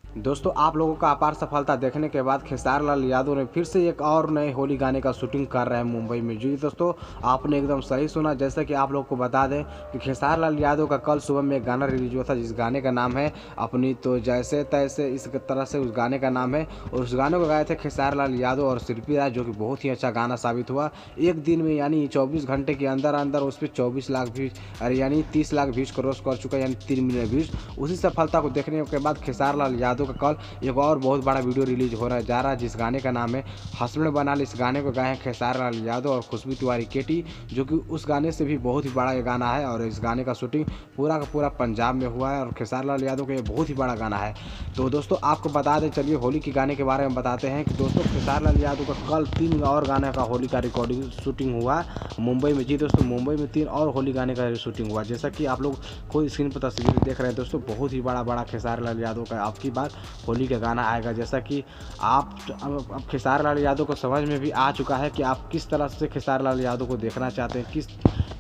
दोस्तों आप लोगों का अपार सफलता देखने के बाद खेसारी लाल यादव ने फिर से एक और नए होली गाने का शूटिंग कर रहे हैं मुंबई में। जी दोस्तों, आपने एकदम सही सुना। जैसे कि आप लोगों को बता दें कि खेसारी लाल यादव का कल सुबह में एक गाना रिलीज हुआ था, जिस गाने का नाम है अपनी तो जैसे तैसे, इस तरह से उस गाने का नाम है। और उस गाने को गाए थे खेसारी लाल यादव और शिल्पी राज, जो कि बहुत ही अच्छा गाना साबित हुआ। एक दिन में यानी 24 घंटे के अंदर अंदर उस पर 24 लाख व्यूज, अरे यानी 30 लाख व्यूज क्रॉस कर चुका है, यानी 3 मिलियन व्यूज। उसी सफलता को देखने के बाद खेसारी लाल यादव का कल एक और बहुत बड़ा वीडियो रिलीज हो रहा जा रहा है, जिस गाने का नाम है हस्बैंड बना ले। इस गाने को गाए हैं खेसारी लाल यादव और खुशबू तिवारी केटी, जो कि उस गाने से भी बहुत ही बड़ा ये गाना है। और इस गाने का शूटिंग पूरा का पूरा पंजाब में हुआ है और खेसारी लाल यादव का ये बहुत ही बड़ा गाना है। तो दोस्तों आपको बता दें, चलिए होली के गाने के बारे में बताते हैं कि दोस्तों खेसारी लाल यादव का कल 3 और गाने का होली का रिकॉर्डिंग शूटिंग हुआ मुंबई में। जी दोस्तों, मुंबई में 3 और होली गाने का शूटिंग हुआ। जैसा कि आप लोग खुद स्क्रीन पर तस्वीर देख रहे हैं दोस्तों, बहुत ही बड़ा खेसारी लाल यादव का आपकी बात होली का गाना आएगा। जैसा कि आप अब खेसारी लाल यादव को समझ में भी आ चुका है कि आप किस तरह से खेसारी लाल यादव को देखना चाहते हैं,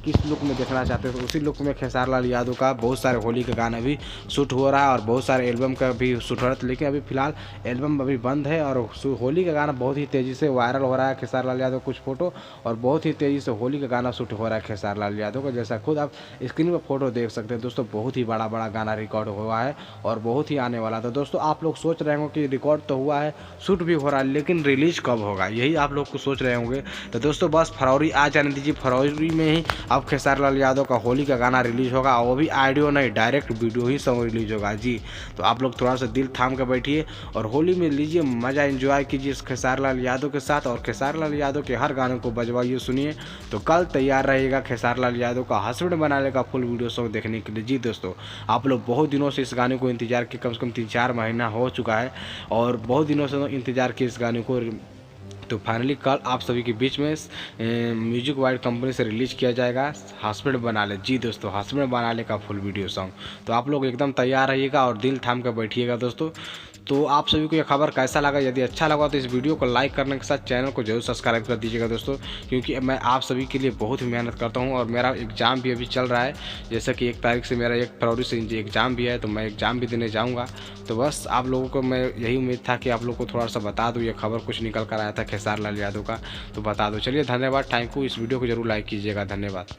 किस लुक में देखना चाहते हैं। तो उसी लुक में खेसारी लाल यादव का बहुत सारे होली का गाना भी शूट हो रहा है और बहुत सारे एल्बम का भी शूट हो रहा है। लेकिन अभी फिलहाल एल्बम अभी बंद है और होली का गाना बहुत ही तेज़ी से वायरल हो रहा है खेसारी लाल यादव कुछ फोटो, और बहुत ही तेज़ी से होली का गाना शूट हो रहा है खेसारी लाल यादव का। जैसा खुद आप स्क्रीन पर फोटो देख सकते हैं दोस्तों, बहुत ही बड़ा गाना रिकॉर्ड हुआ है और बहुत ही आने वाला था। दोस्तों आप लोग सोच रहे होंगे कि रिकॉर्ड तो हुआ है, शूट भी हो रहा है, लेकिन रिलीज कब होगा, यही आप लोग को सोच रहे होंगे। तो दोस्तों बस फरवरी आ जाने दीजिए, फरवरी में ही अब खेसारी लाल यादव का होली का गाना रिलीज होगा। और वो भी ऑडियो नहीं, डायरेक्ट वीडियो ही सॉन्ग रिलीज होगा। जी तो आप लोग थोड़ा सा दिल थाम के बैठिए और होली में लीजिए मज़ा, एंजॉय कीजिए खेसारी लाल यादव के साथ और खेसारी लाल यादव के हर गाने को बजवाइए, सुनिए। तो कल तैयार रहेगा खेसारी लाल यादव का हस्बैंड बनाने का फुल वीडियो सॉन्ग देखने के लिए। जी दोस्तों, आप लोग बहुत दिनों से इस गाने को इंतजार किए, कम से कम 3-4 महीना हो चुका है और बहुत दिनों से इंतजार किए इस गाने को। तो फाइनली कल आप सभी के बीच में म्यूजिक वाइड कंपनी से रिलीज किया जाएगा हस्बैंड बना ले। जी दोस्तों, हस्बैंड बना ले का फुल वीडियो सॉन्ग। तो आप लोग एकदम तैयार रहिएगा और दिल थाम कर बैठिएगा दोस्तों। तो आप सभी को यह खबर कैसा लगा? यदि अच्छा लगा तो इस वीडियो को लाइक करने के साथ चैनल को जरूर सब्सक्राइब कर दीजिएगा दोस्तों, क्योंकि मैं आप सभी के लिए बहुत ही मेहनत करता हूं और मेरा एग्ज़ाम भी अभी चल रहा है। जैसा कि 1 तारीख से मेरा 1 फरवरी से एग्ज़ाम भी है, तो मैं एग्ज़ाम भी देने जाऊंगा। तो बस आप लोगों को मैं यही उम्मीद था कि आप लोग को थोड़ा सा बता दूँ, ये खबर कुछ निकल कर आया था खेसारी लाल यादव का, तो बता दो। चलिए धन्यवाद, थैंक यू। इस वीडियो को जरूर लाइक कीजिएगा, धन्यवाद।